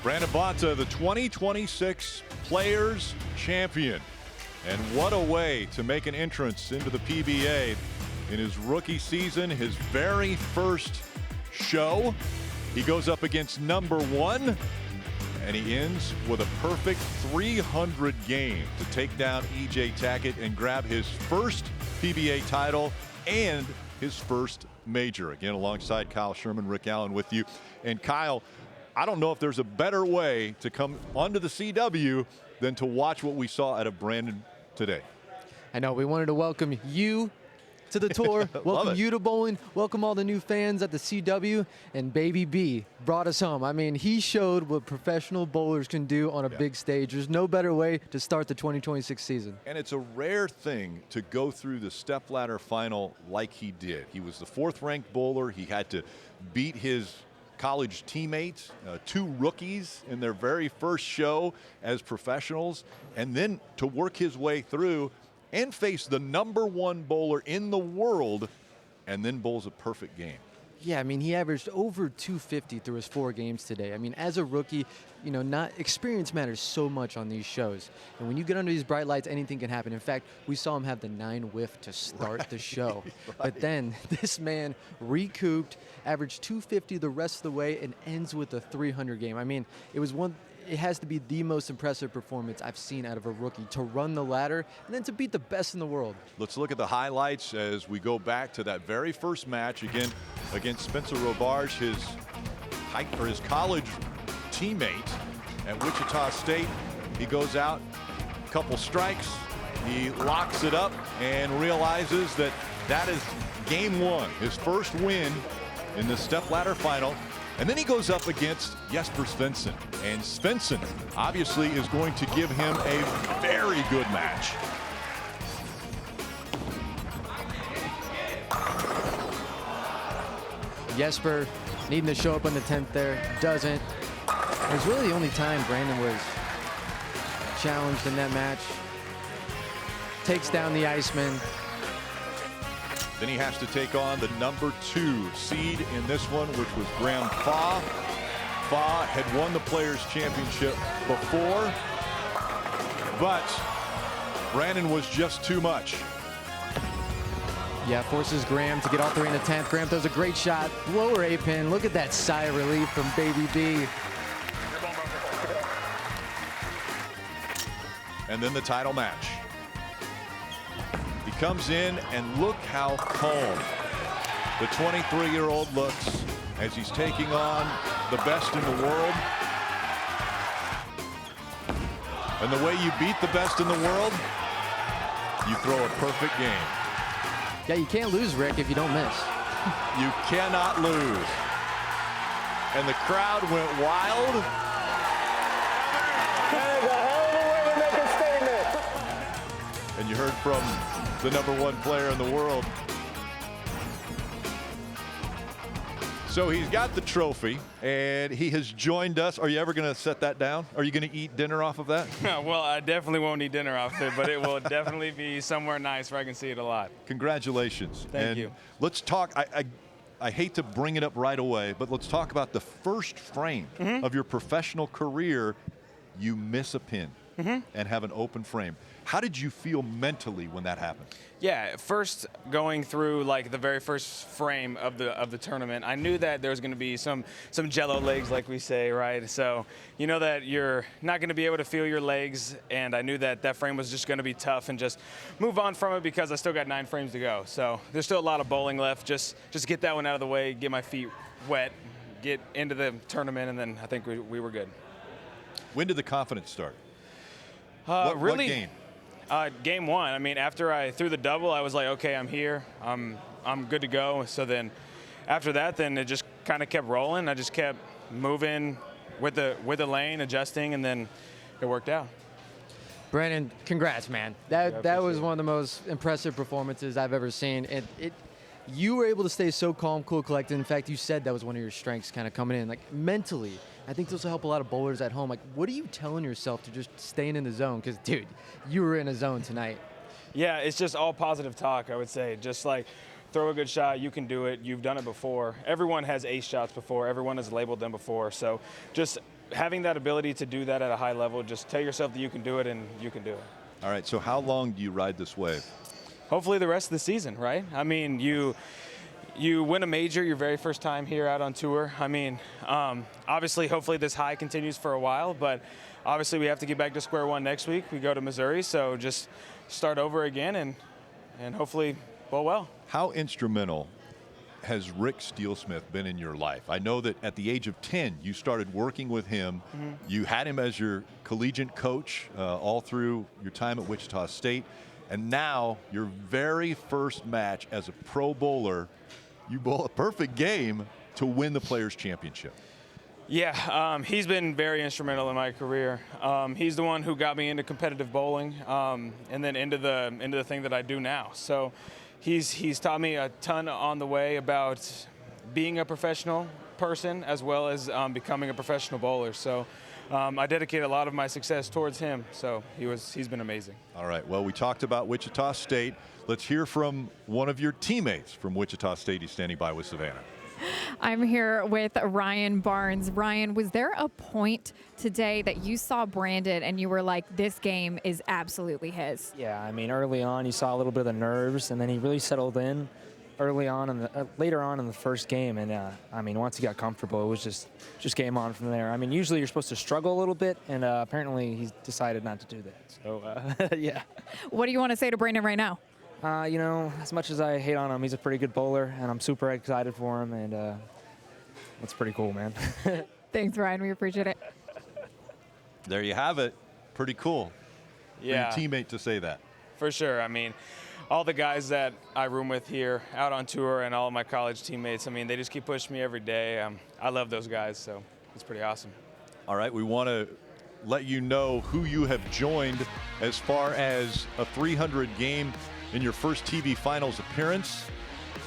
Brandon Bonta, the 2026 Players Champion. And what a way to make an entrance into the PBA in his rookie season, his very first show. He goes up against #1, and he ends with a perfect 300 game to take down EJ Tackett and grab his first PBA title and his first major. Again, alongside Kyle Sherman, Rick Allen with you. And Kyle, I don't know if there's a better way to come onto the CW than to watch what we saw out of Brandon today. I know, we wanted to welcome you to the tour, welcome you to bowling, welcome all the new fans at the CW, and Baby B brought us home. I mean, he showed what professional bowlers can do on a big stage. There's no better way to start the 2026 season. And it's a rare thing to go through the stepladder final like he did. He was the 4th-ranked bowler. He had to beat his college teammates, 2 rookies in their very first show as professionals, and then to work his way through and face the #1 bowler in the world, and then bowls a perfect game. Yeah, I mean, he averaged over 250 through his 4 games today. I mean, as a rookie, you know, experience matters so much on these shows. And when you get under these bright lights, anything can happen. In fact, we saw him have the 9 whiff to start the show. But then this man recouped, averaged 250 the rest of the way, and ends with a 300 game. I mean, it has to be the most impressive performance I've seen out of a rookie, to run the ladder and then to beat the best in the world. Let's look at the highlights as we go back to that very first match again against Spencer Robarge, his college teammate at Wichita State. He goes out, a couple strikes, he locks it up and realizes that that is game 1, his first win in the stepladder final. And then he goes up against Jesper Svensson. And Svensson obviously is going to give him a very good match. Jesper needing to show up on the 10th there, doesn't. It was really the only time Brandon was challenged in that match. Takes down the Iceman. Then he has to take on the #2 seed in this one, which was Graham Fa. Fa had won the Players' Championship before, but Brandon was just too much. Yeah, forces Graham to get all 3 in the 10th. Graham throws a great shot, lower A-pin. Look at that sigh of relief from Baby B. And then the title match. He comes in, and look how calm the 23-year-old looks as he's taking on the best in the world. And the way you beat the best in the world, you throw a perfect game. Yeah, you can't lose, Rick, if you don't miss. You cannot lose. And the crowd went wild. That is a hell of a way to make a statement. And you heard from the #1 player in the world. So he's got the trophy, and he has joined us. Are you ever going to set that down? Are you going to eat dinner off of that? Well, I definitely won't eat dinner off it, but it will definitely be somewhere nice where I can see it a lot. Congratulations. Thank you. Let's talk. I hate to bring it up right away, but let's talk about the first frame of your professional career. You miss a pin and have an open frame. How did you feel mentally when that happened? Yeah, first going through like the very first frame of the tournament, I knew that there was going to be some jello legs, like we say, right? So you know that you're not going to be able to feel your legs, and I knew that that frame was just going to be tough and just move on from it because I still got 9 frames to go. So there's still a lot of bowling left. Just get that one out of the way, get my feet wet, get into the tournament, and then I think we were good. When did the confidence start? What game? Game 1. I mean, after I threw the double, I was like, okay, I'm here. I'm good to go. So then after that, then it just kind of kept rolling. I just kept moving with the lane, adjusting, and then it worked out. Brandon, congrats, man. That was one of the most impressive performances I've ever seen. You were able to stay so calm, cool, collected. In fact, you said that was one of your strengths kind of coming in. Like, mentally, I think this will help a lot of bowlers at home. Like, what are you telling yourself to just staying in the zone? Because, dude, you were in a zone tonight. Yeah, it's just all positive talk, I would say. Just like, throw a good shot, you can do it, you've done it before. Everyone has ace shots before, everyone has labeled them before. So just having that ability to do that at a high level, just tell yourself that you can do it, and you can do it. All right, so how long do you ride this wave? Hopefully the rest of the season, right? I mean, you win a major your very first time here out on tour. I mean, obviously, hopefully this high continues for a while, but obviously we have to get back to square one next week. We go to Missouri, so just start over again and hopefully bowl well. How instrumental has Rick Steelsmith been in your life? I know that at the age of 10, you started working with him. Mm-hmm. You had him as your collegiate coach all through your time at Wichita State. And now your very first match as a pro bowler, you bowl a perfect game to win the Players' Championship. Yeah, he's been very instrumental in my career. He's the one who got me into competitive bowling and then into the thing that I do now. So he's taught me a ton on the way about being a professional person as well as becoming a professional bowler. So I dedicate a lot of my success towards him. So he's been amazing. All right. Well, we talked about Wichita State. Let's hear from one of your teammates from Wichita State. He's standing by with Savannah. I'm here with Ryan Barnes. Ryan, was there a point today that you saw Brandon and you were like, this game is absolutely his? Yeah, I mean, early on you saw a little bit of the nerves, and then he really settled in early on later on in the first game. And I mean, once he got comfortable, it was just game on from there. I mean, usually you're supposed to struggle a little bit, and apparently he decided not to do that. So yeah. What do you want to say to Brandon right now? You know, as much as I hate on him, he's a pretty good bowler, and I'm super excited for him, and it's pretty cool, man. Thanks, Ryan. We appreciate it. There you have it. Pretty cool. Yeah. For your teammate to say that. For sure. I mean, all the guys that I room with here out on tour and all of my college teammates, I mean, they just keep pushing me every day. I love those guys, so it's pretty awesome. All right, we want to let you know who you have joined as far as a 300 game in your first TV finals appearance.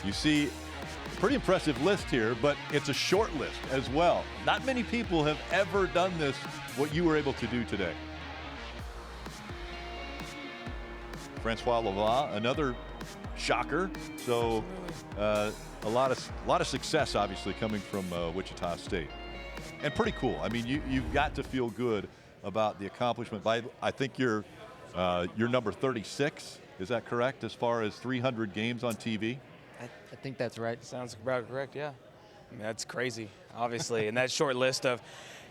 You see a pretty impressive list here, but it's a short list as well. Not many people have ever done this, what you were able to do today. Francois Lavoie, another shocker. So a lot of success, obviously, coming from Wichita State, and pretty cool. I mean, you've got to feel good about the accomplishment. I think you're number 36. Is that correct, as far as 300 games on TV? I think that's right. Sounds about correct, yeah. I mean, that's crazy, obviously. And that short list of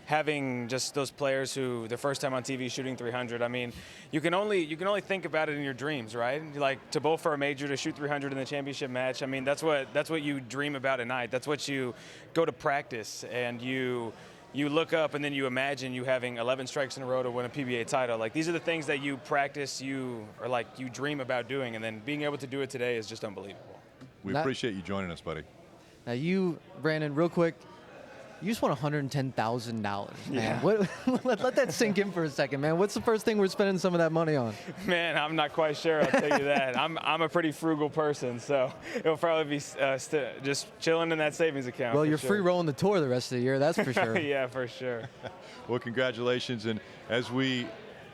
having just those players who their first time on TV shooting 300. I mean, you can only think about it in your dreams, right? Like to bowl for a major, to shoot 300 in the championship match. I mean, that's what you dream about at night. That's what you go to practice and you look up and then you imagine you having 11 strikes in a row to win a PBA title. Like, these are the things that you practice, you dream about doing, and then being able to do it today is just unbelievable. We appreciate you joining us, buddy. Now you, Brandon, real quick, you just won $110,000, man. Yeah. Let that sink in for a second, man. What's the first thing we're spending some of that money on? Man, I'm not quite sure, I'll tell you that. I'm a pretty frugal person, so it'll probably be just chilling in that savings account. Well, you're sure. free rolling the tour the rest of the year, that's for sure. Yeah, for sure. Well, congratulations. And as we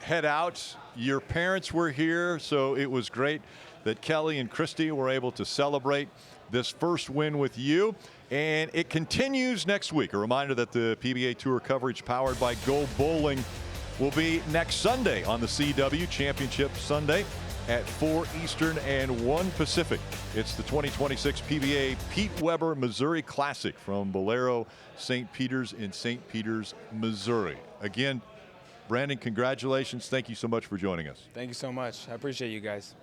head out, your parents were here, so it was great that Kelly and Christy were able to celebrate this first win with you. And it continues next week. A reminder that the PBA Tour coverage powered by Go Bowling will be next Sunday on the CW Championship Sunday at 4 Eastern and 1 Pacific. It's the 2026 PBA Pete Weber Missouri Classic from Bolero St. Peter's in St. Peter's, Missouri. Again, Brandon, congratulations. Thank you so much for joining us. Thank you so much. I appreciate you guys.